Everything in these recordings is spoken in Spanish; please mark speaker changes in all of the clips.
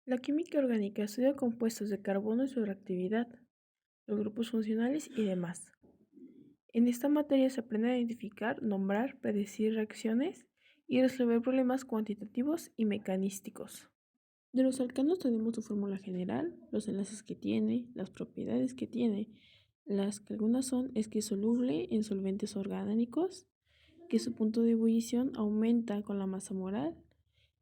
Speaker 1: La química orgánica estudia compuestos de carbono y su reactividad, los grupos funcionales y demás. En esta materia se aprende a identificar, nombrar, predecir reacciones y resolver problemas cuantitativos y mecanísticos. De los alcanos tenemos su fórmula general, los enlaces que tiene, las propiedades que tiene. Las que algunas son es que es soluble en solventes orgánicos, que su punto de ebullición aumenta con la masa molar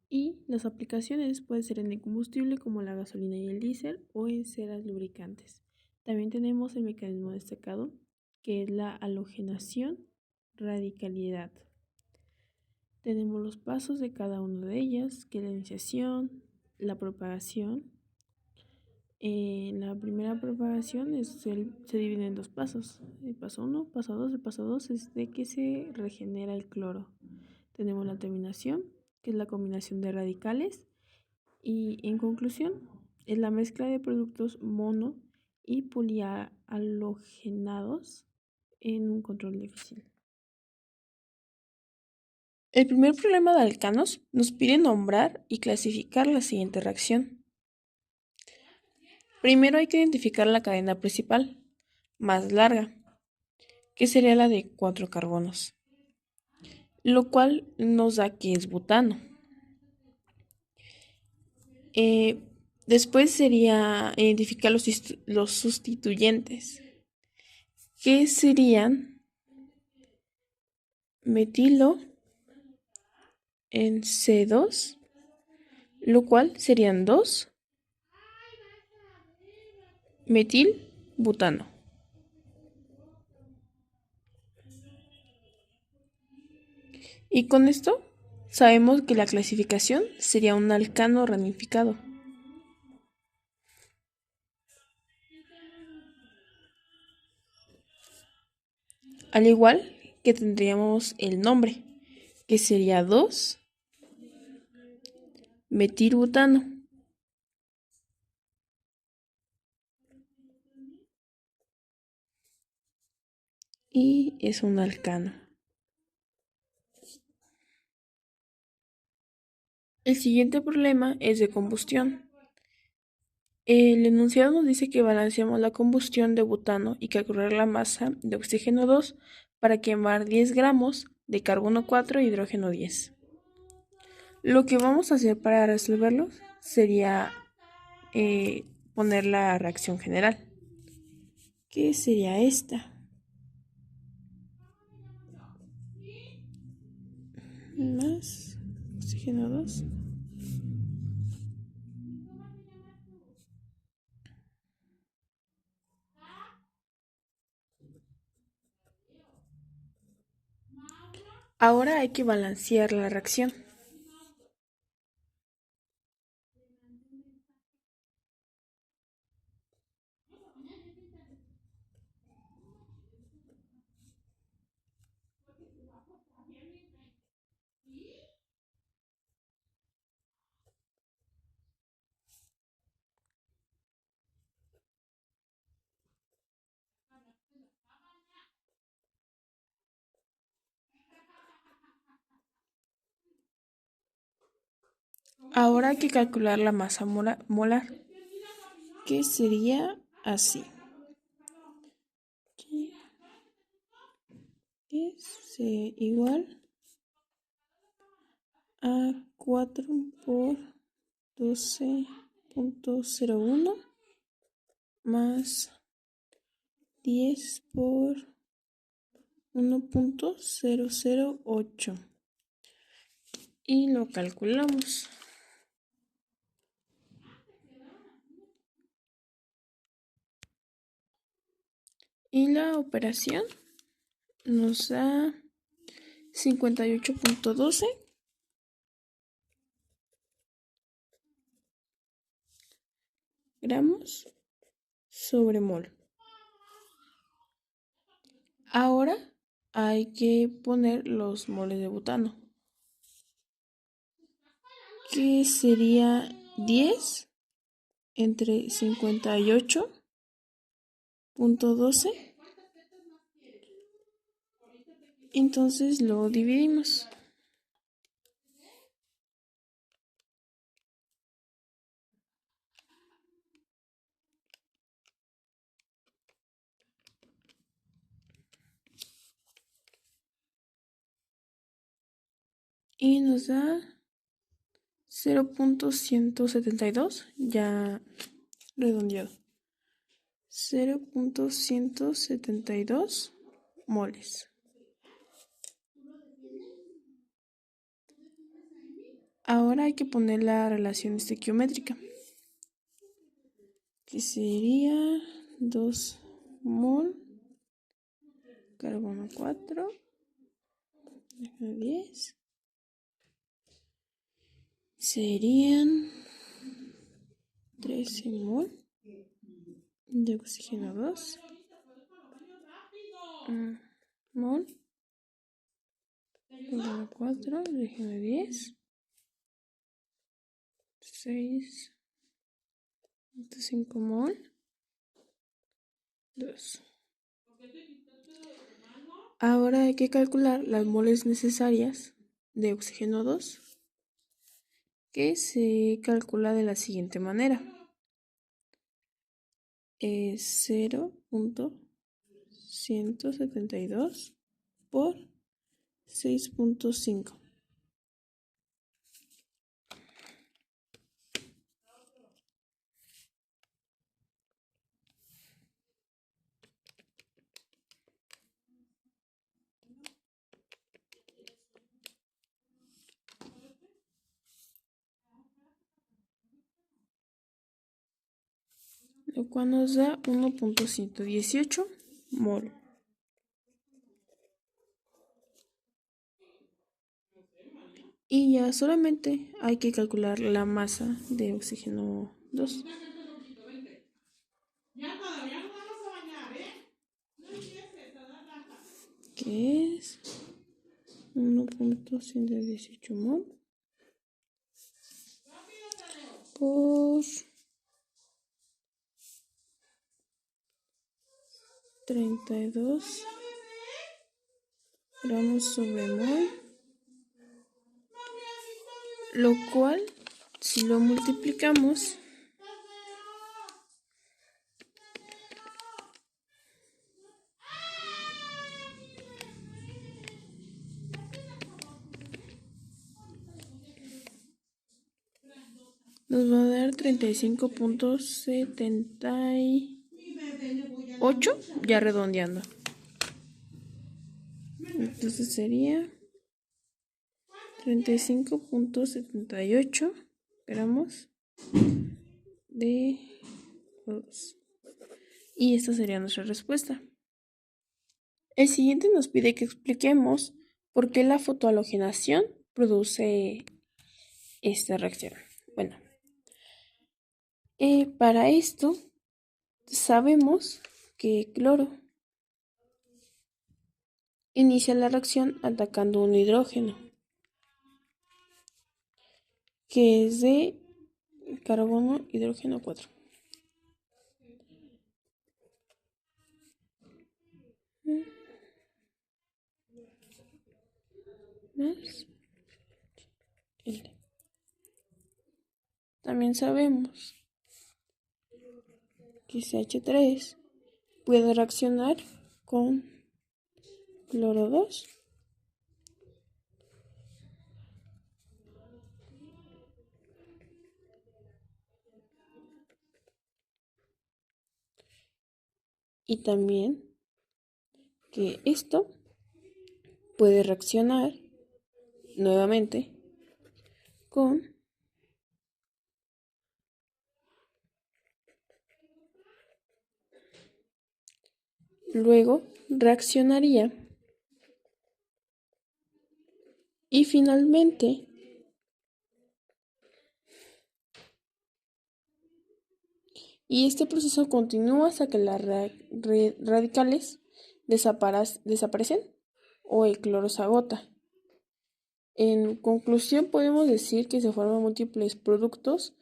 Speaker 1: y las aplicaciones pueden ser en el combustible como la gasolina y el diésel o en ceras lubricantes. También tenemos el mecanismo destacado que es la halogenación radicalidad. Tenemos los pasos de cada una de ellas, que es la iniciación, la propagación. La primera propagación se divide en dos pasos. El paso 1, paso 2. El paso 2 es de que se regenera el cloro. Tenemos la terminación, que es la combinación de radicales. Y en conclusión, es la mezcla de productos mono y polihalogenados en un control difícil. El primer problema de alcanos nos pide nombrar y clasificar la siguiente reacción. Primero hay que identificar la cadena principal, más larga, que sería la de 4 carbonos, lo cual nos da que es butano. Después sería identificar los sustituyentes, que serían metilo en C2, lo cual serían 2 metilbutano. Y con esto sabemos que la clasificación sería un alcano ramificado. Al igual que tendríamos el nombre, que sería 2-metilbutano. Y es un alcano. El siguiente problema es de combustión. El enunciado nos dice que balanceamos la combustión de butano y calcular la masa de oxígeno 2 para quemar 10 gramos de carbono 4 e hidrógeno 10. Lo que vamos a hacer para resolverlo sería poner la reacción general, que sería esta. Más oxígeno 2. Ahora hay que balancear la reacción. Ahora hay que calcular la masa molar, que sería así. Es igual a 4 por 12.01 más 10 por 1.008 y lo calculamos. Y la operación nos da 58.12 gramos sobre mol. Ahora hay que poner los moles de butano, que sería 10 entre 58.12. Entonces lo dividimos. y nos da 0.172, ya redondeado. 0.172 moles. Ahora hay que poner la relación estequiométrica, que sería 2 mol, carbono 4, 10, serían 13 mol de oxígeno 2, mol, carbono 4, oxígeno 10, 6.5 mol, 2. Ahora hay que calcular las moles necesarias de oxígeno 2, que se calcula de la siguiente manera. 0.172 por 6.5. Lo cual nos da 1.118 mol. Y ya solamente hay que calcular la masa de oxígeno 2. Que es 1.118 mol por 32 gramos sobre mol, lo cual, si lo multiplicamos, nos va a dar 35.78, ya redondeando. Entonces sería 35.78 gramos de O2. Y esta sería nuestra respuesta. El siguiente nos pide que expliquemos por qué la fotohalogenación produce esta reacción. Bueno, para esto sabemos que cloro inicia la reacción atacando un hidrógeno, que es de carbono, hidrógeno 4. Más L. También sabemos que CH3 puede reaccionar con cloro 2 y también que esto puede reaccionar nuevamente con luego reaccionaría y finalmente y este proceso continúa hasta que las radicales desaparecen o el cloro se agota. En conclusión, podemos decir que se forman múltiples productos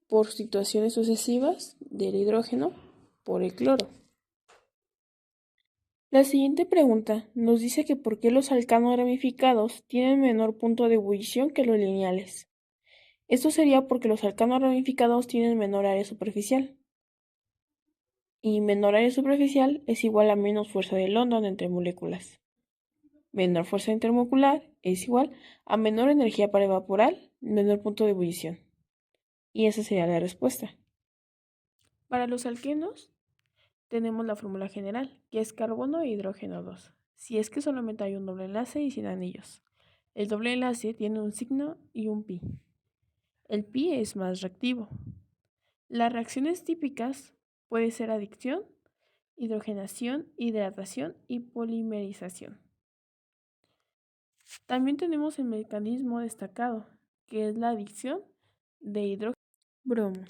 Speaker 1: por situaciones sucesivas del hidrógeno por el cloro. La siguiente pregunta nos dice que por qué los alcanos ramificados tienen menor punto de ebullición que los lineales. Esto sería porque los alcanos ramificados tienen menor área superficial. Y menor área superficial es igual a menos fuerza de London entre moléculas. menor fuerza intermolecular es igual a menor energía para evaporar, menor punto de ebullición. Y esa sería la respuesta. Para los alquenos tenemos la fórmula general, que es carbono e hidrógeno 2, si es que solamente hay un doble enlace y sin anillos. El doble enlace tiene un signo y un pi. El pi es más reactivo. Las reacciones típicas pueden ser adicción, hidrogenación, hidratación y polimerización. También tenemos el mecanismo destacado, que es la adicción de hidrógeno-bromo.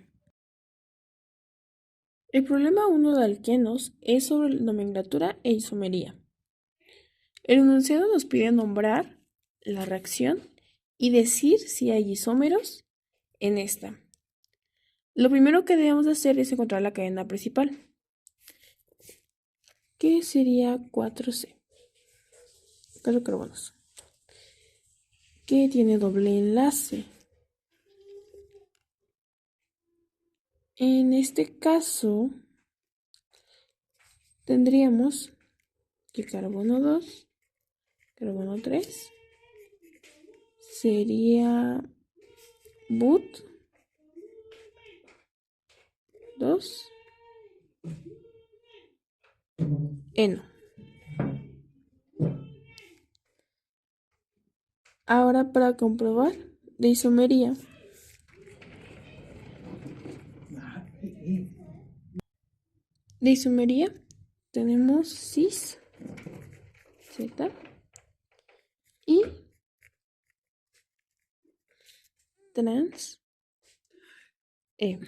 Speaker 1: El problema 1 de alquenos es sobre la nomenclatura e isomería. El enunciado nos pide nombrar la reacción y decir si hay isómeros en esta. Lo primero que debemos hacer es encontrar la cadena principal, que sería 4C, 4 carbonos, que tiene doble enlace. En este caso, tendríamos que carbono 2, carbono 3, sería but 2, eno. Ahora para comprobar de isomería, tenemos cis, Z y trans E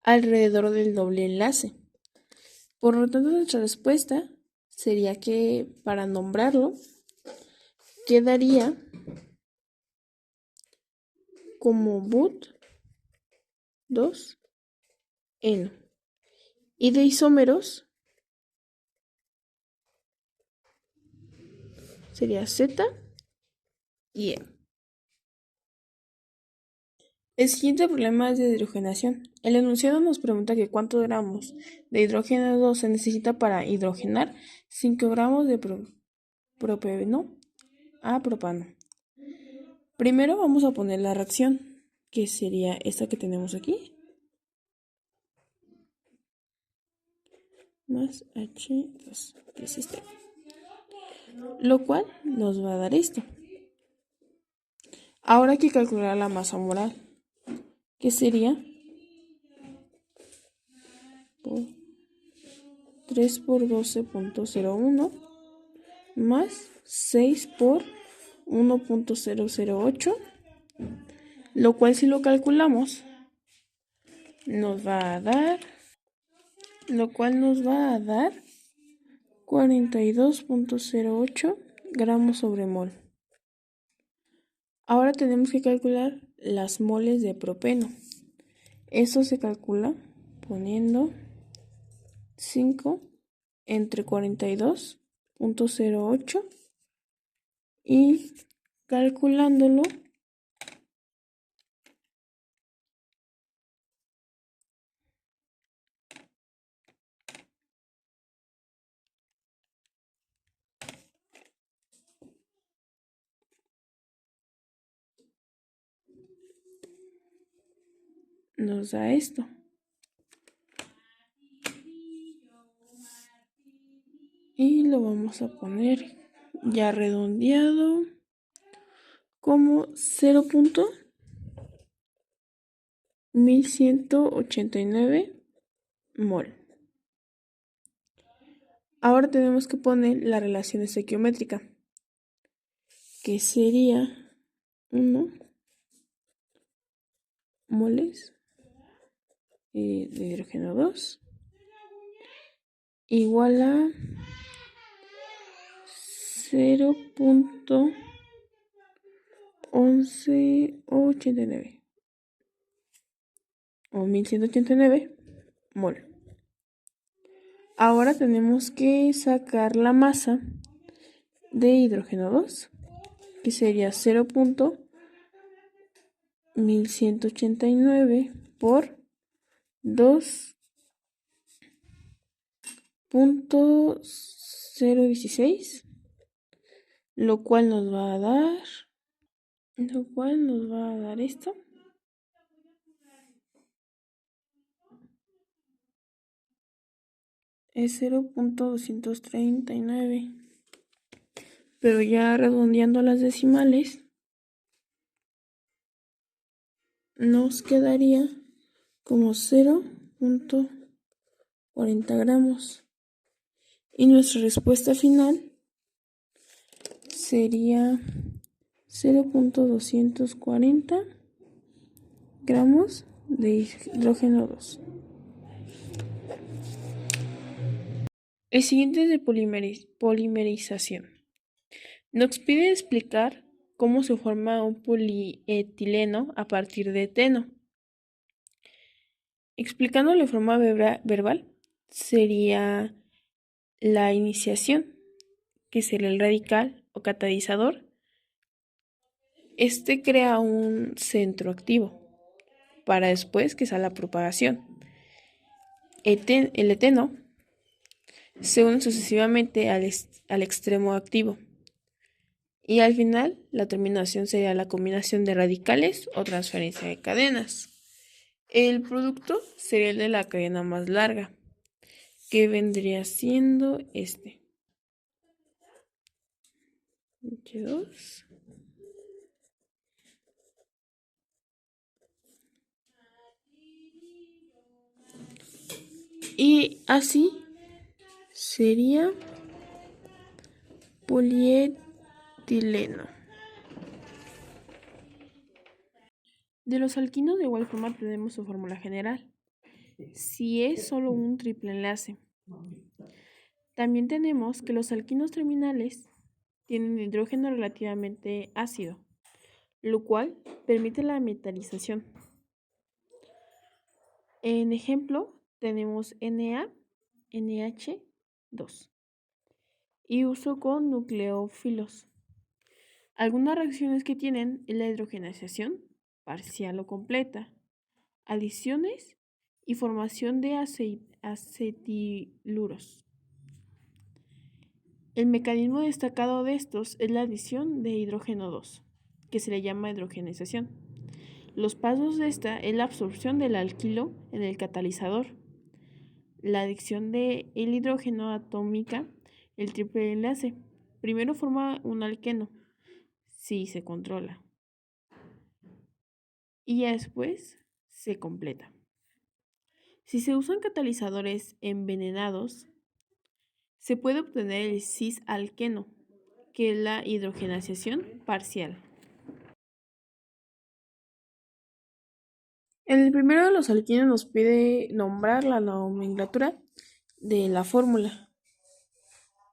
Speaker 1: alrededor del doble enlace. Por lo tanto, nuestra respuesta sería que para nombrarlo quedaría como but 2 eno. Y de isómeros sería Z y E. El siguiente problema es de hidrogenación. El enunciado nos pregunta que cuántos gramos de hidrógeno 2 se necesita para hidrogenar 5 gramos de propeno a propano. Primero vamos a poner la reacción, que sería esta que tenemos aquí, más H2, que es este, lo cual nos va a dar esto. Ahora hay que calcular la masa molar, que sería 3 por 12.01 más 6 por 1.008, lo cual si lo calculamos nos va a dar 42.08 gramos sobre mol. Ahora tenemos que calcular las moles de propeno. Eso se calcula poniendo 5 entre 42.08 y calculándolo nos da esto. Y lo vamos a poner ya redondeado como 0.1189 mol. Ahora tenemos que poner la relación estequiométrica, que sería 1 moles de hidrógeno 2 igual a 0.1189 o 1189 mol. Ahora tenemos que sacar la masa de hidrógeno 2, que sería 0.1189 por 2.016 lo cual nos va a dar esto. Es 0.239. Pero ya redondeando las decimales, nos quedaría como 0.40 gramos. Y nuestra respuesta final sería 0.240 gramos de hidrógeno 2. El siguiente es de polimerización. Nos pide explicar cómo se forma un polietileno a partir de eteno. Explicándolo de forma verbal, sería la iniciación, que sería el radical o catalizador. Este crea un centro activo para después que sea la propagación. El eteno se une sucesivamente al extremo activo. Y al final, la terminación sería la combinación de radicales o transferencia de cadenas. El producto sería el de la cadena más larga, que vendría siendo este. H2. Y así sería polietileno. De los alquinos de igual forma tenemos su fórmula general, si es solo un triple enlace. También tenemos que los alquinos terminales tienen hidrógeno relativamente ácido, lo cual permite la metalización. En ejemplo, tenemos NaNH2 y uso con nucleófilos. Algunas reacciones que tienen es la hidrogenación parcial o completa, adiciones y formación de acetiluros. El mecanismo destacado de estos es la adición de hidrógeno 2, que se le llama hidrogenización. Los pasos de esta es la absorción del alquilo en el catalizador, la adición de el hidrógeno atómica, el triple enlace. Primero forma un alqueno, si se controla, y ya después se completa. Si se usan catalizadores envenenados, se puede obtener el cis-alqueno, que es la hidrogenación parcial. En el primero de los alquinos nos pide nombrar la nomenclatura de la fórmula.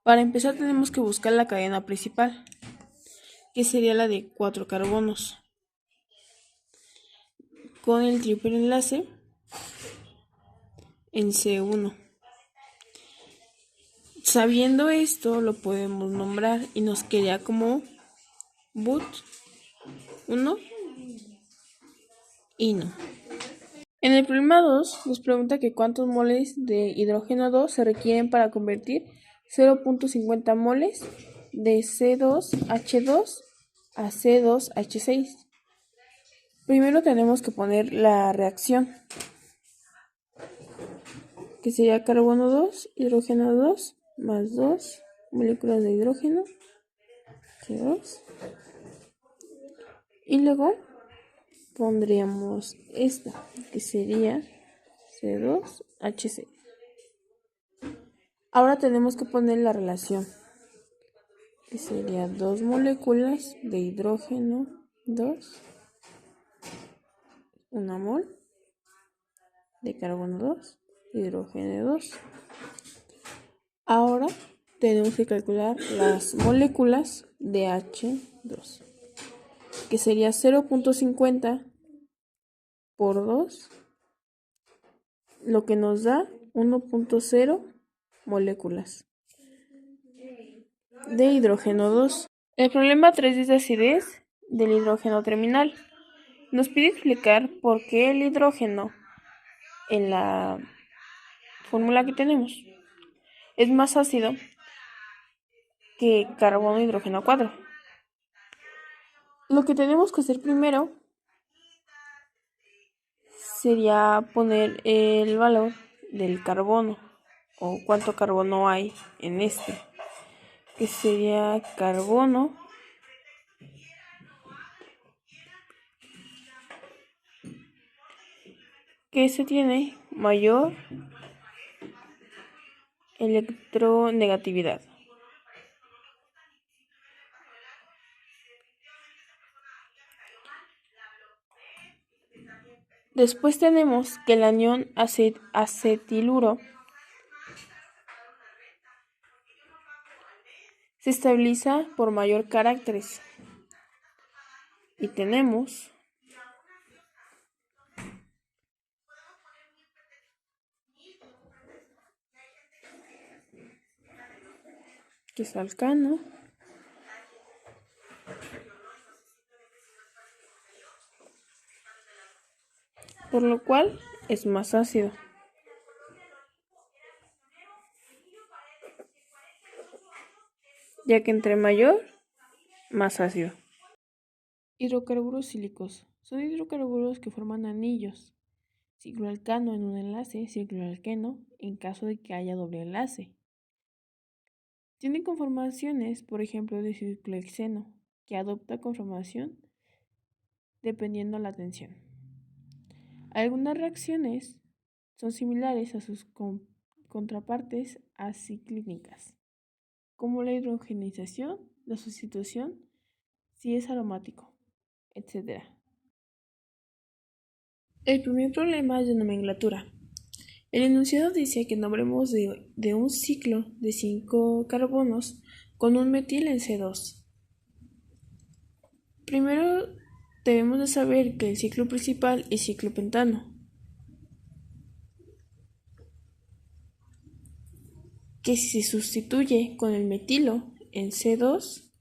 Speaker 1: Para empezar tenemos que buscar la cadena principal, que sería la de 4 carbonos, con el triple enlace en C1. Sabiendo esto, lo podemos nombrar y nos quedaría como but 1 ino. En el problema 2 nos pregunta que cuántos moles de hidrógeno 2 se requieren para convertir 0.50 moles de C2H2 a C2H6. Primero tenemos que poner la reacción, que sería carbono 2, hidrógeno 2, más 2 moléculas de hidrógeno, C2. Y luego pondríamos esta, que sería C2H6. Ahora tenemos que poner la relación, que sería 2 moléculas de hidrógeno 2, 1 mol de carbono 2, hidrógeno 2. Ahora tenemos que calcular las moléculas de H2, que sería 0.50 por 2, lo que nos da 1.0 moléculas de hidrógeno 2. El problema 3 es de acidez del hidrógeno terminal. Nos pide explicar por qué el hidrógeno en la fórmula que tenemos es más ácido que carbono, hidrógeno 4. Lo que tenemos que hacer primero sería poner el valor del carbono o cuánto carbono hay en este, que sería carbono que se tiene mayor electronegatividad. Después tenemos que el anión acetiluro se estabiliza por mayor caracteres. Y tenemos que es alcano, por lo cual es más ácido. Ya que entre mayor, más ácido. Hidrocarburos sílicos. Son hidrocarburos que forman anillos. Cicloalcano en un enlace, cicloalqueno en caso de que haya doble enlace. Tienen conformaciones, por ejemplo, de ciclohexeno, que adopta conformación dependiendo la tensión. Algunas reacciones son similares a sus contrapartes aciclínicas, como la hidrogenización, la sustitución, si es aromático, etc. El primer problema es de nomenclatura. El enunciado dice que nombremos de un ciclo de 5 carbonos con un metil en C2. Primero debemos de saber que el ciclo principal es ciclopentano, que si se sustituye con el metilo en C2,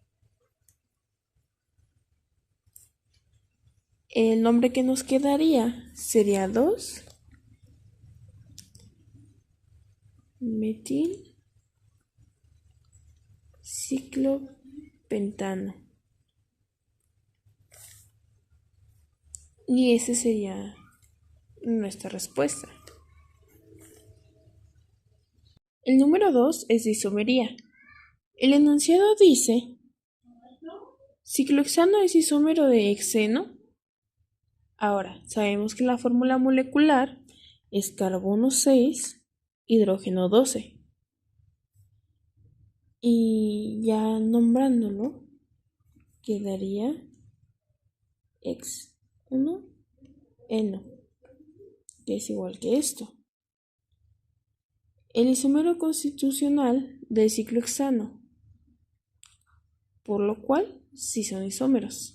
Speaker 1: el nombre que nos quedaría sería 2 metil ciclopentano. Y esa sería nuestra respuesta. El número 2 es de isomería. El enunciado dice: ciclohexano es isómero de hexeno. Ahora, sabemos que la fórmula molecular es carbono 6, hidrógeno 12. Y ya nombrándolo, quedaría X1Eno, que es igual que esto. El isómero constitucional del ciclohexano, por lo cual sí son isómeros.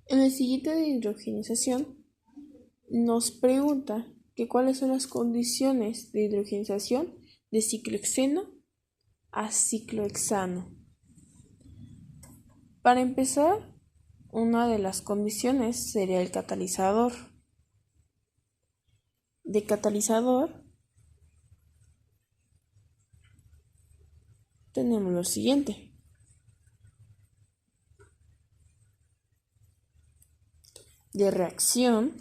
Speaker 1: En el siguiente de hidrogenización nos pregunta que cuáles son las condiciones de hidrogenización de ciclohexeno a ciclohexano. Para empezar, una de las condiciones sería el catalizador. De catalizador tenemos lo siguiente. De reacción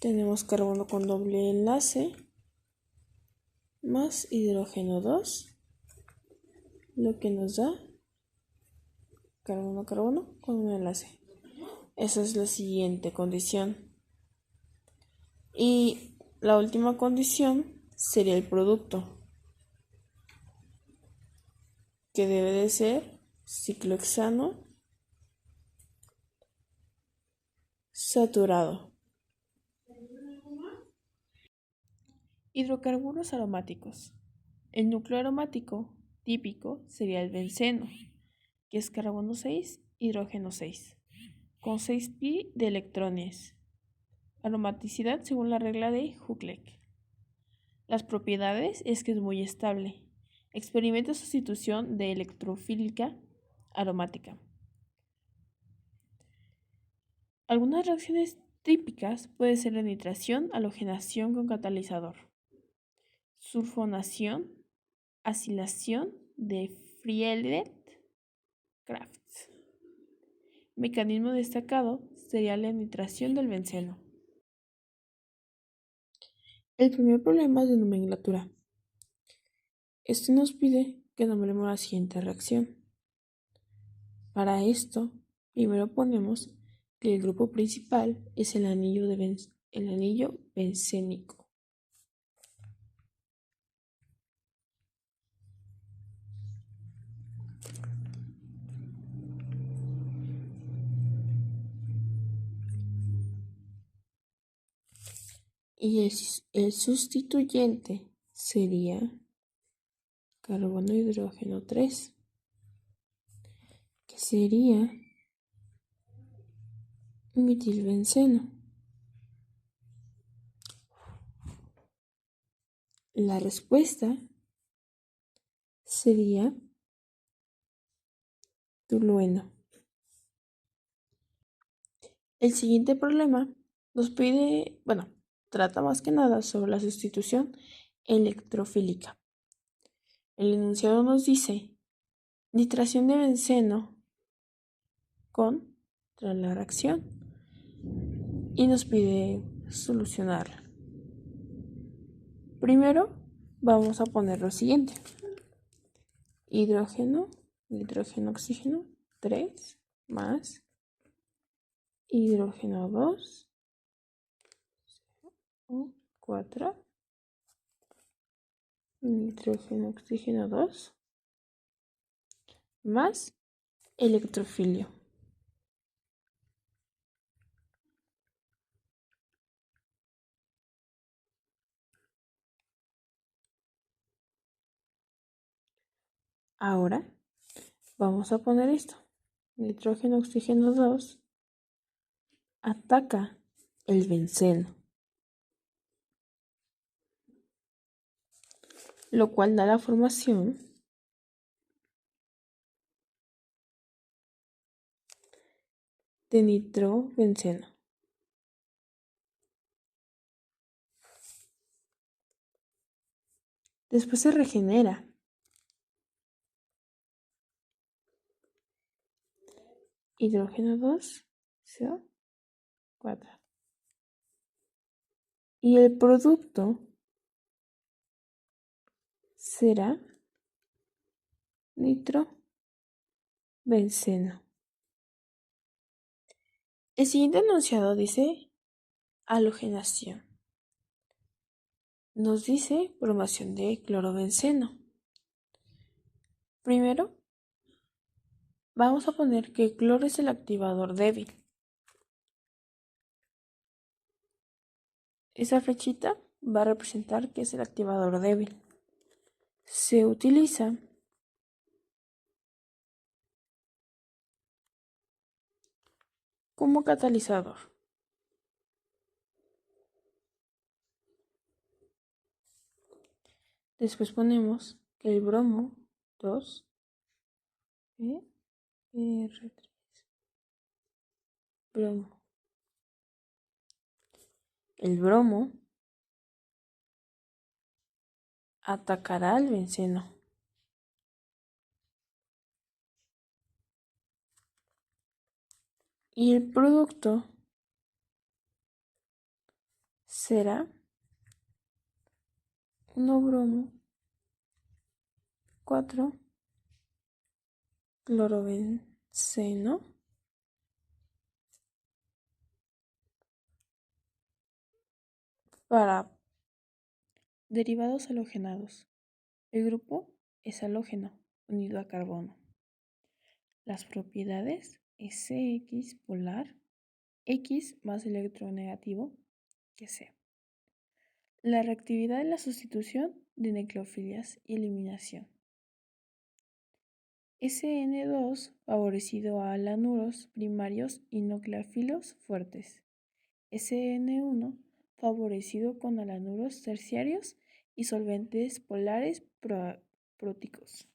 Speaker 1: tenemos carbono con doble enlace más hidrógeno 2, lo que nos da carbono con un enlace. Esa es la siguiente condición. Y la última condición sería el producto, que debe de ser ciclohexano saturado. Hidrocarburos aromáticos. El núcleo aromático típico sería el benceno, que es carbono 6, hidrógeno 6, con 6pi de electrones. Aromaticidad según la regla de Huckelberg. Las propiedades es que es muy estable. Experimenta sustitución de electrofílica aromática. Algunas reacciones típicas pueden ser la nitración, halogenación con catalizador, sulfonación, acilación de Friedel-Crafts. Mecanismo destacado sería la nitración del benceno. El primer problema es de nomenclatura. Este nos pide que nombremos la siguiente reacción. Para esto, primero ponemos que el grupo principal es el anillo bencénico. Y el sustituyente sería carbono hidrógeno 3, que sería metilbenceno. La respuesta sería tolueno. El siguiente problema nos pide, trata más que nada sobre la sustitución electrofílica. El enunciado nos dice nitración de benceno contra la reacción y nos pide solucionarla. Primero vamos a poner lo siguiente: hidrógeno, oxígeno 3 más hidrógeno 2, 4, nitrógeno, oxígeno 2 más electrofilio. Ahora vamos a poner esto: nitrógeno, oxígeno 2 ataca el benceno, lo cual da la formación de nitrobenceno. Después se regenera hidrógeno 2, CO4. Y el producto será nitrobenceno. El siguiente enunciado dice halogenación. Nos dice formación de clorobenceno. Primero, vamos a poner que cloro es el activador débil. Esa flechita va a representar que es el activador débil. Se utiliza como catalizador. Después ponemos que el bromo 2 R3 bromo. El bromo atacará al benceno. Y el producto será 1 bromo 4 clorobenceno para derivados halogenados. El grupo es halógeno unido a carbono. Las propiedades es CX polar, X más electronegativo que C. La reactividad de la sustitución de nucleofilias y eliminación. SN2 favorecido a alanuros primarios y nucleófilos fuertes. SN1 favorecido con alanuros terciarios y solventes polares próticos.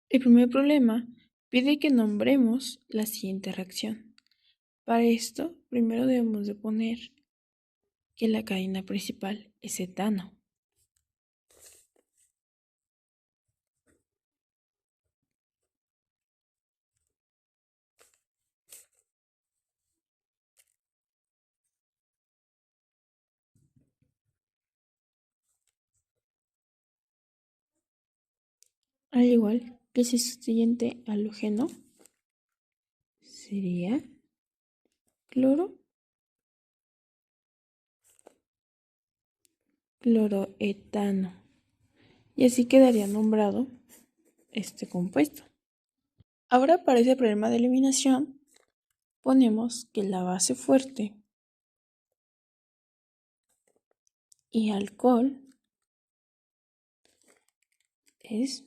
Speaker 1: El primer problema pide que nombremos la siguiente reacción. Para esto, primero debemos de poner que la cadena principal es etano. Al igual que si su siguiente halógeno sería cloroetano. Y así quedaría nombrado este compuesto. Ahora para ese problema de eliminación ponemos que la base fuerte y alcohol es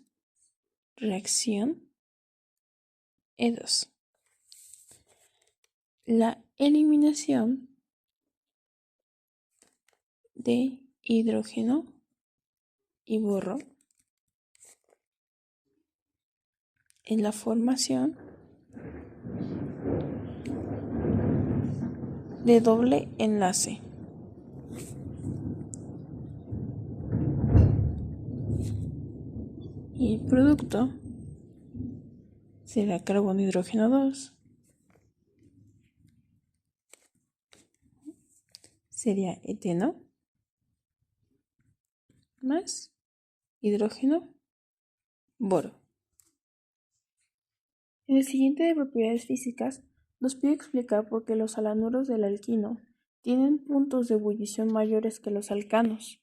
Speaker 1: reacción E2. La eliminación de hidrógeno y borro es la formación de doble enlace. Y el producto será carbono hidrógeno 2. Sería eteno más hidrógeno boro. En el siguiente de propiedades físicas nos pide explicar por qué los halanuros del alquino tienen puntos de ebullición mayores que los alcanos.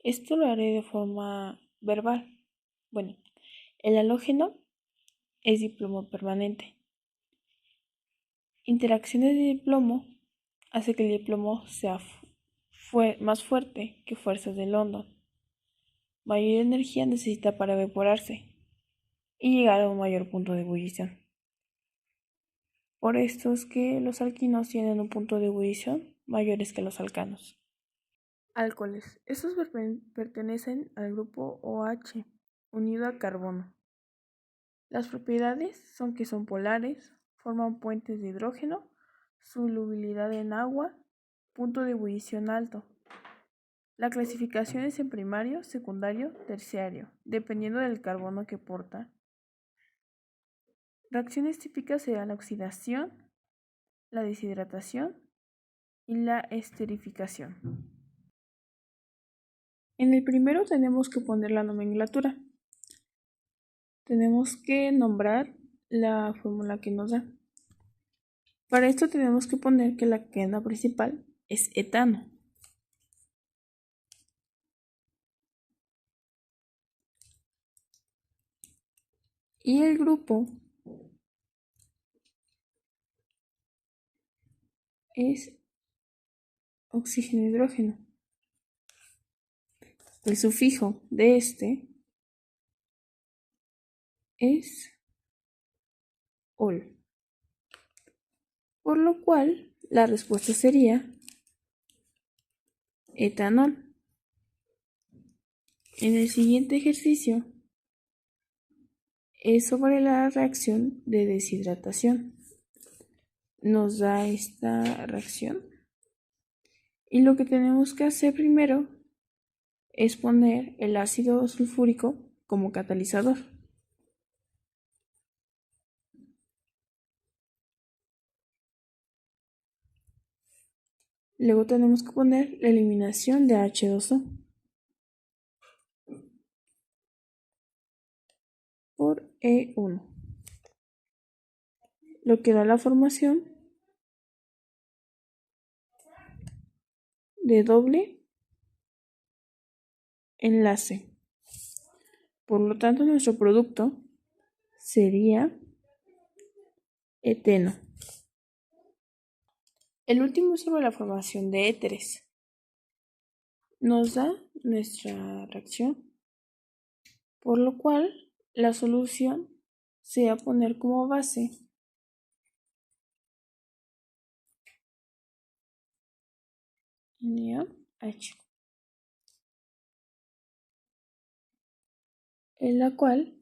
Speaker 1: Esto lo haré de forma verbal. Bueno, el halógeno es diplomo permanente. Interacciones de diplomo hace que el diplomo sea más fuerte que fuerzas de London. Mayor energía necesita para evaporarse y llegar a un mayor punto de ebullición. Por esto es que los alquinos tienen un punto de ebullición mayores que los alcanos. Alcoholes. Estos pertenecen al grupo OH, unido a carbono. Las propiedades son que son polares, forman puentes de hidrógeno, solubilidad en agua, punto de ebullición alto. La clasificación es en primario, secundario, terciario, dependiendo del carbono que porta. Reacciones típicas serían la oxidación, la deshidratación y la esterificación. En el primero tenemos que poner la nomenclatura. Tenemos que nombrar la fórmula que nos da. Para esto tenemos que poner que la cadena principal es etano. Y el grupo es oxígeno-hidrógeno. El sufijo de este es ol. Por lo cual la respuesta sería etanol. En el siguiente ejercicio es sobre la reacción de deshidratación. Nos da esta reacción y lo que tenemos que hacer primero es poner el ácido sulfúrico como catalizador. Luego tenemos que poner la eliminación de H2O por E1, lo que da la formación de doble enlace. Por lo tanto, nuestro producto sería eteno. El último es sobre la formación de éteres. Nos da nuestra reacción, por lo cual la solución se va a poner como base NaH. en la cual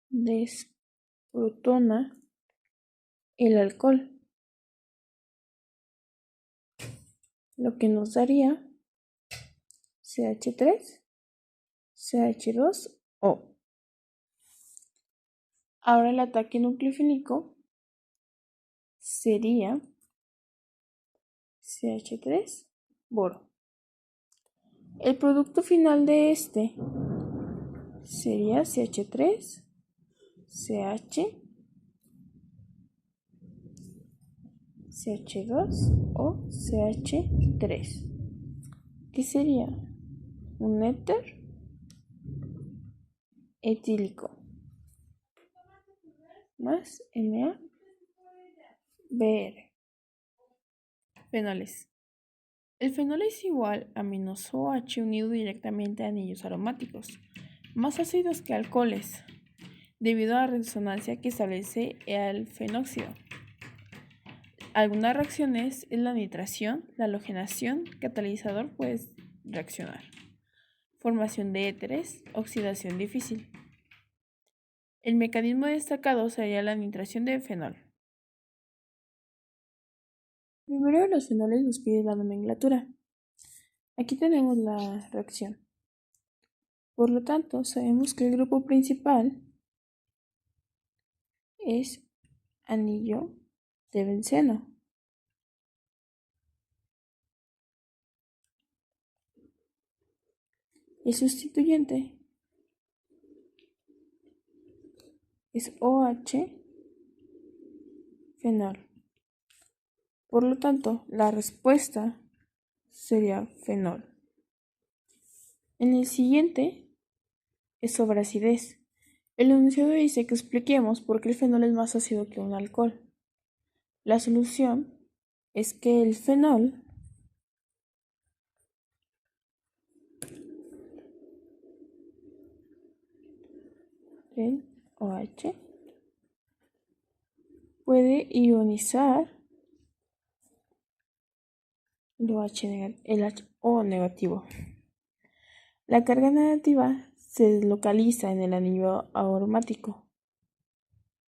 Speaker 1: desprotona el alcohol, lo que nos daría CH3, CH2O. Ahora el ataque nucleofílico sería CH3 boro. El producto final de este sería CH3, CH, CH2 o CH3, que sería un éter etílico más NaBr. Fenoles. El fenol es igual a menos OH unido directamente a anillos aromáticos, más ácidos que alcoholes, debido a la resonancia que establece el fenóxido. Algunas reacciones es la nitración, la halogenación, catalizador puede reaccionar. Formación de éteres, oxidación difícil. El mecanismo destacado sería la nitración de fenol. Primero de los fenoles nos pide la nomenclatura. Aquí tenemos la reacción. Por lo tanto, sabemos que el grupo principal es anillo de benceno. El sustituyente es OH fenol. Por lo tanto, la respuesta sería fenol. En el siguiente es sobre acidez. El enunciado dice que expliquemos por qué el fenol es más ácido que un alcohol. La solución es que el fenol el OH puede ionizar el O negativo. La carga negativa se deslocaliza en el anillo aromático,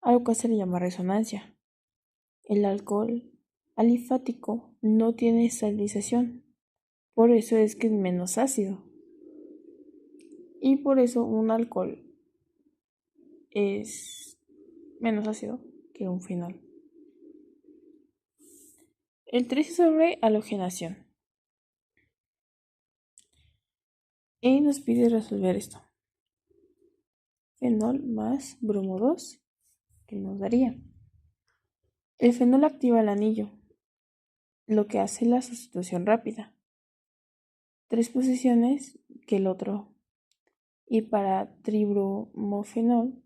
Speaker 1: algo que se le llama resonancia. El alcohol alifático no tiene estabilización, por eso es que es menos ácido. Y por eso un alcohol es menos ácido que un fenol. El 3 es sobre halogenación. Y nos pide resolver esto. Fenol más bromo 2, que nos daría. El fenol activa el anillo, lo que hace la sustitución rápida. 3 posiciones que el otro. Y para tribromofenol,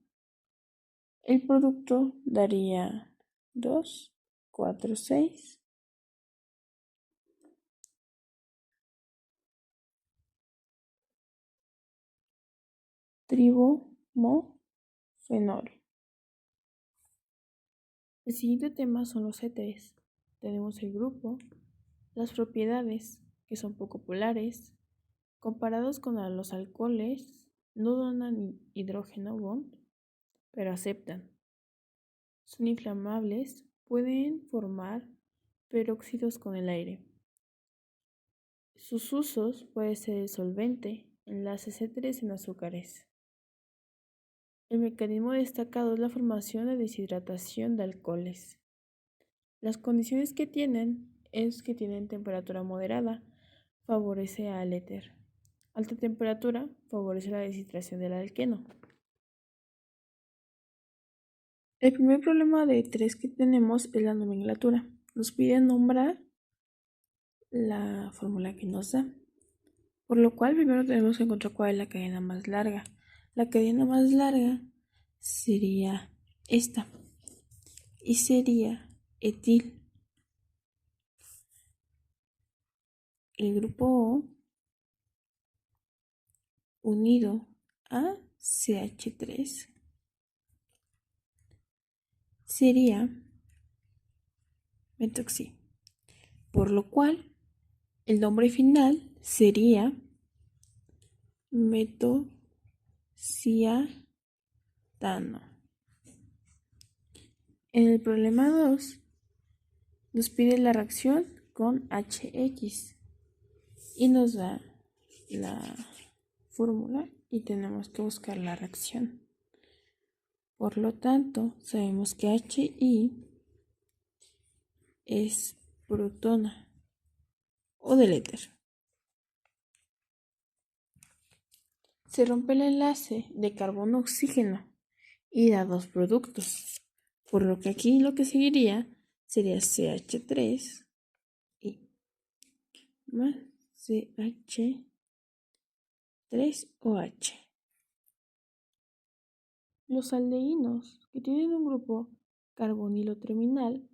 Speaker 1: el producto daría 2, 4, 6. Tribomofenol. El siguiente tema son los éteres. Tenemos el grupo, las propiedades, que son poco polares, comparados con los alcoholes, no donan hidrógeno bond, pero aceptan. Son inflamables, pueden formar peróxidos con el aire. Sus usos pueden ser el solvente, enlaces éteres en azúcares. El mecanismo destacado es la formación de deshidratación de alcoholes. Las condiciones que tienen es que tienen temperatura moderada, favorece al éter. Alta temperatura favorece la deshidratación del alqueno. El primer problema de 3 que tenemos es la nomenclatura. Nos pide nombrar la fórmula que nos da. Por lo cual primero tenemos que encontrar cuál es la cadena más larga. La cadena más larga sería esta. Y sería etil. El grupo O unido a CH3 sería metoxi. Por lo cual el nombre final sería metoxilato. ciatano. En el problema 2 nos pide la reacción con HX y nos da la fórmula y tenemos que buscar la reacción. Por lo tanto, sabemos que HI es protona o del éter. Se rompe el enlace de carbono-oxígeno y da dos productos, por lo que aquí lo que seguiría sería CH3 y más CH3OH. Los aldehídos que tienen un grupo carbonilo terminal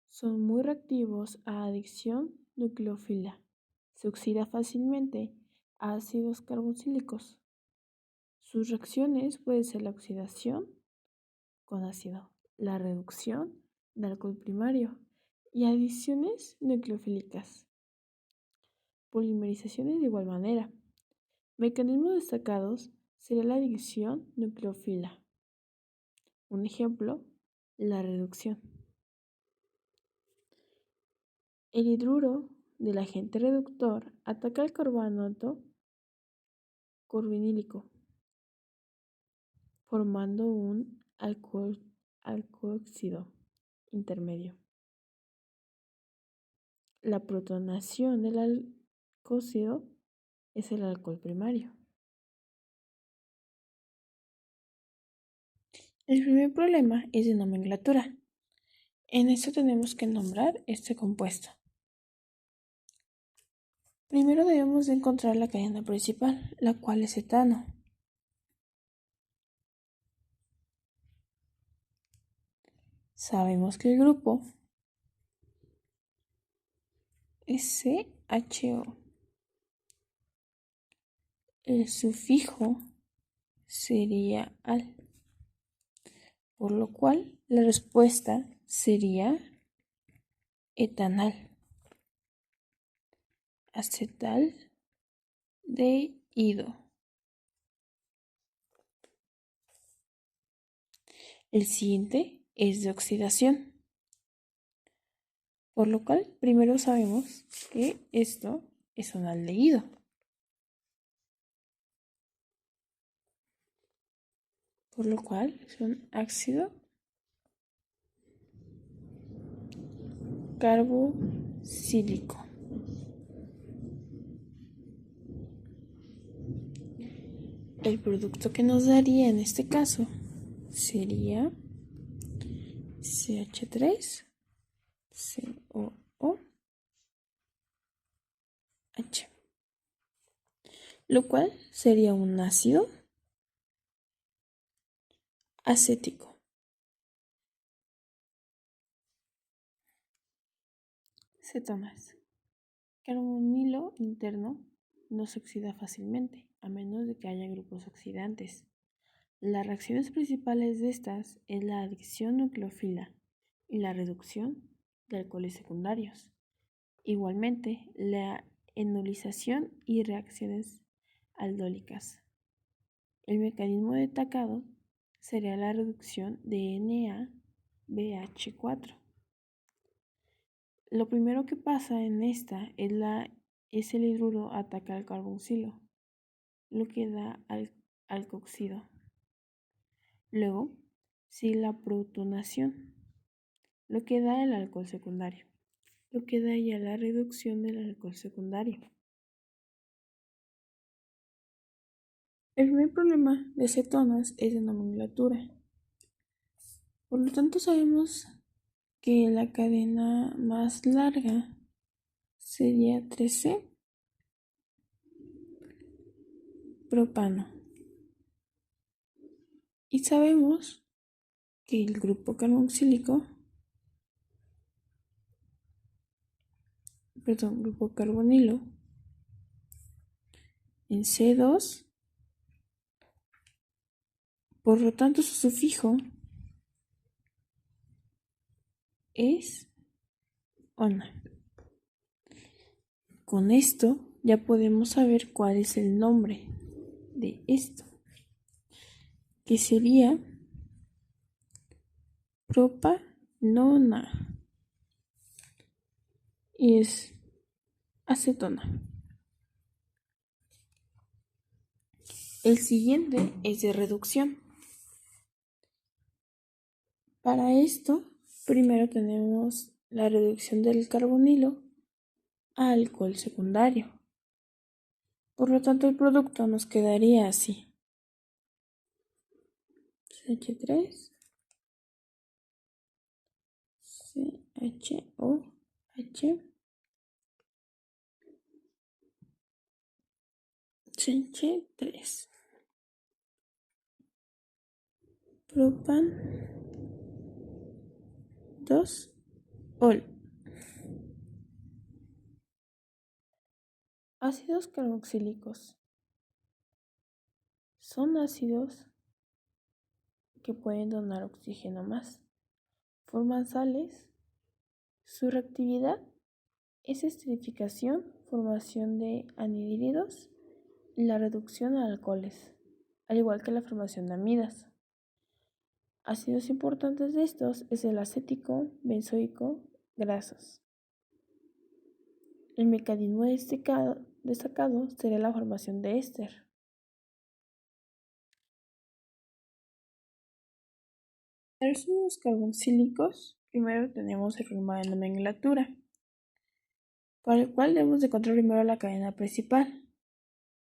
Speaker 1: son muy reactivos a adicción nucleófila. Se oxida fácilmente a ácidos carboxílicos. Sus reacciones pueden ser la oxidación con ácido, la reducción de alcohol primario y adiciones nucleofílicas. Polimerizaciones de igual manera. Mecanismos destacados sería la adicción nucleófila. Un ejemplo, la reducción. El hidruro del agente reductor ataca el carbonato carbonílico, formando un alcohóxido intermedio. La protonación del alcohóxido es el alcohol primario. El primer problema es de nomenclatura. En esto tenemos que nombrar este compuesto. Primero debemos de encontrar la cadena principal, la cual es etano. Sabemos que el grupo es CHO. El sufijo sería al, por lo cual la respuesta sería etanal, acetaldehído. El siguiente es de oxidación, por lo cual primero sabemos que esto es un aldehído. Por lo cual es un ácido carboxílico. El producto que nos daría en este caso sería CH3COOH, lo cual sería un ácido acético. Cetonas. Carbonilo interno no se oxida fácilmente, a menos de que haya grupos oxidantes. Las reacciones principales de estas es la adicción nucleófila y la reducción de alcoholes secundarios. Igualmente, la enolización y reacciones aldólicas. El mecanismo destacado sería la reducción de NABH4. Lo primero que pasa en esta es el hidruro ataca al carboxilo, lo que da alcohóxido. Luego, sí, la protonación, lo que da el alcohol secundario, lo que da ya la reducción del alcohol secundario. El primer problema de cetonas es de nomenclatura. Por lo tanto, sabemos que la cadena más larga sería 3C propano. Y sabemos que el grupo grupo carbonilo en C2, por lo tanto su sufijo es ona. Con esto ya podemos saber cuál es el nombre de esto. que sería propanona y es acetona. El siguiente es de reducción. Para esto, primero tenemos la reducción del carbonilo a alcohol secundario. Por lo tanto, el producto nos quedaría así. CH3, CHOH, CH3, propan 2-ol. Ácidos carboxílicos. Son ácidos que pueden donar oxígeno más. Forman sales. Su reactividad es esterificación, formación de anhídridos y la reducción a alcoholes, al igual que la formación de amidas. Ácidos importantes de estos es el acético, benzoico, grasas. El mecanismo destacado sería la formación de éster. Los ácidos carboxílicos, primero tenemos el problema de nomenclatura, para el cual debemos de encontrar primero la cadena principal,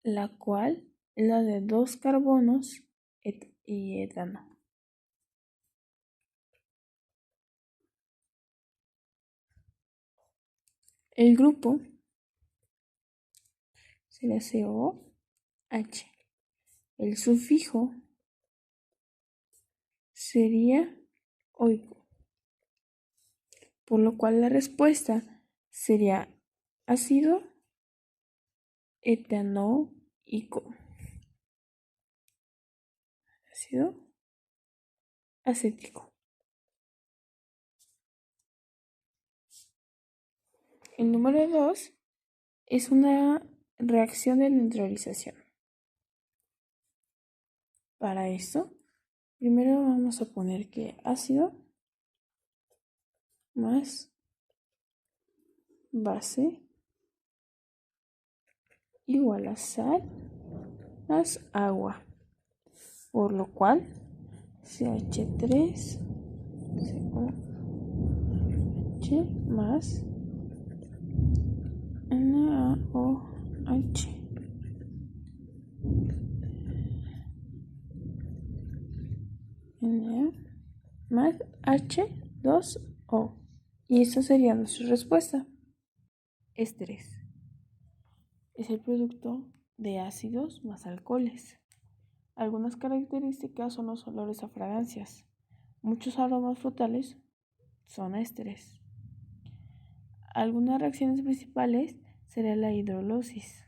Speaker 1: la cual es la de 2 carbonos y etano. El grupo sería COH. El sufijo sería oico, por lo cual la respuesta sería ácido etanoico. Ácido acético. El número 2 es una reacción de neutralización. Para esto, primero vamos a poner que ácido más base igual a sal más agua, por lo cual CH3 COH más NaOH Na más H2O. Y esta sería nuestra respuesta. Ésteres es el producto de ácidos más alcoholes. Algunas características son los olores a fragancias. Muchos aromas frutales son ésteres. Algunas reacciones principales serían la hidrólisis,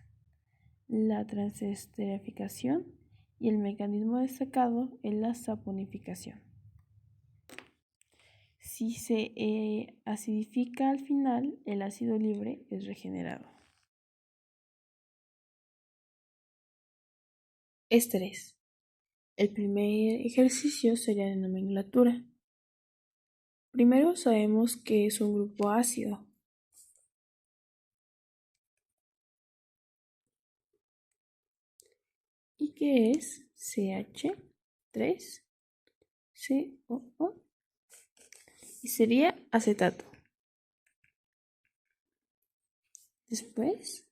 Speaker 1: la transesterificación y el mecanismo destacado es la saponificación. Si se acidifica al final, el ácido libre es regenerado. Ésteres. El primer ejercicio sería de nomenclatura. Primero sabemos que es un grupo ácido. Y que es CH3COO y sería acetato. Después,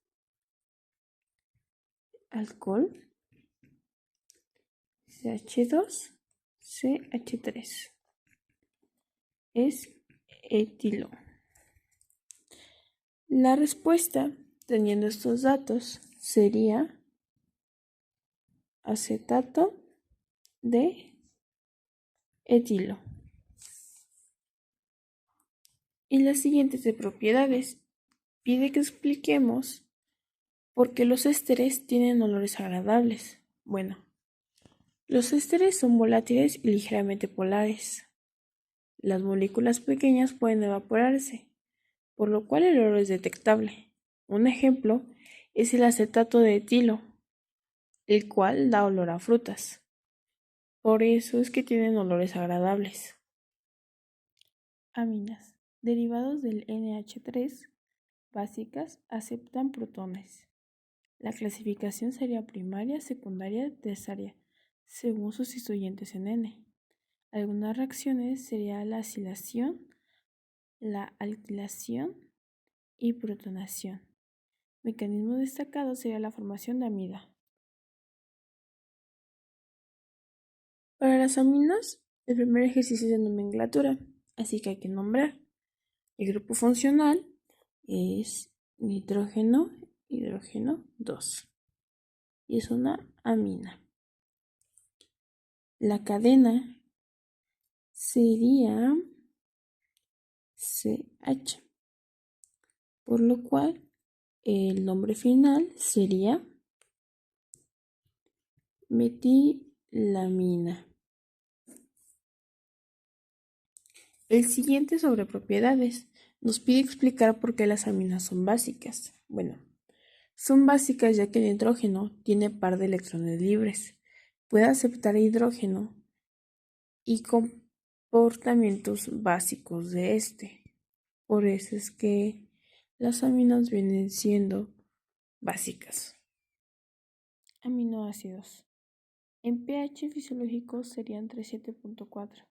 Speaker 1: alcohol, CH2CH3 es etilo. La respuesta, teniendo estos datos, sería acetato de etilo. Y las siguientes de propiedades pide que expliquemos por qué los ésteres tienen olores agradables. Bueno, los ésteres son volátiles y ligeramente polares. Las moléculas pequeñas pueden evaporarse, por lo cual el olor es detectable. Un ejemplo es el acetato de etilo, el cual da olor a frutas. Por eso es que tienen olores agradables. Aminas. Derivados del NH3, básicas, aceptan protones. La clasificación sería primaria, secundaria, terciaria, según sustituyentes en N. Algunas reacciones serían la acilación, la alquilación y protonación. Mecanismo destacado sería la formación de amida. Para las aminas, el primer ejercicio es de nomenclatura, así que hay que nombrar. El grupo funcional es nitrógeno, hidrógeno 2 y es una amina. La cadena sería CH, por lo cual el nombre final sería metilamina. El siguiente sobre propiedades nos pide explicar por qué las aminas son básicas. Bueno, son básicas ya que el nitrógeno tiene par de electrones libres, puede aceptar hidrógeno y comportamientos básicos de este. Por eso es que las aminas vienen siendo básicas. Aminoácidos. En pH fisiológico serían 37.4.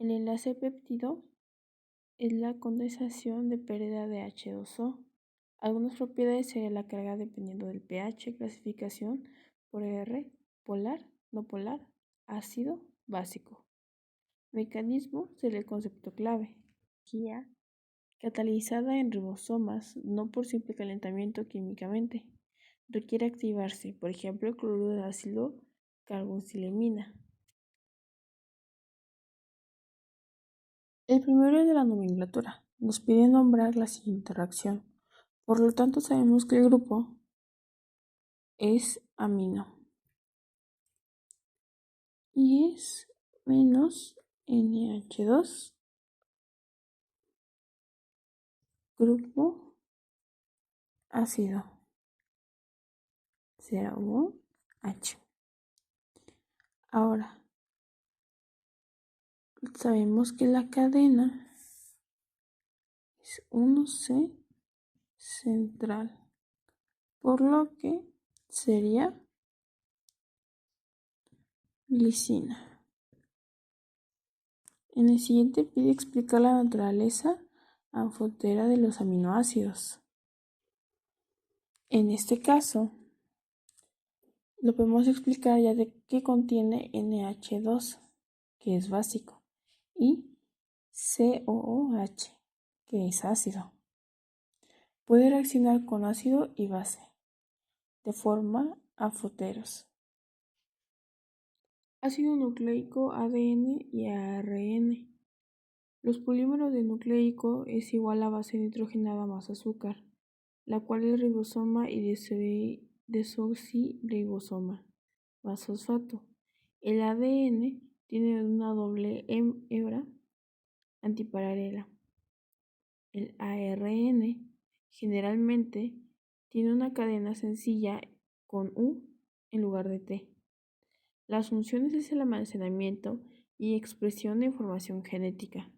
Speaker 1: El enlace péptido es la condensación de pérdida de H2O. Algunas propiedades serían la carga dependiendo del pH, clasificación por R, polar, no polar, ácido, básico. Mecanismo sería el concepto clave. Energía catalizada en ribosomas, no por simple calentamiento químicamente. Requiere activarse, por ejemplo, el cloruro de ácido carboxilemina. El primero es de la nomenclatura. Nos pide nombrar la siguiente reacción. Por lo tanto, sabemos que el grupo es amino y es menos NH2, grupo ácido, será OH. Ahora, sabemos que la cadena es 1C central, por lo que sería glicina. En el siguiente pide explicar la naturaleza anfotera de los aminoácidos. En este caso, lo podemos explicar ya de que contiene NH2, que es básico, y COOH, que es ácido. Puede reaccionar con ácido y base, de forma anfoteros. Ácido nucleico, ADN y ARN. Los polímeros de nucleico es igual a base nitrogenada más azúcar, la cual es ribosoma y desoxirribosoma más fosfato. El ADN tiene una doble hebra antiparalela. El ARN generalmente tiene una cadena sencilla con U en lugar de T. Las funciones es el almacenamiento y expresión de información genética.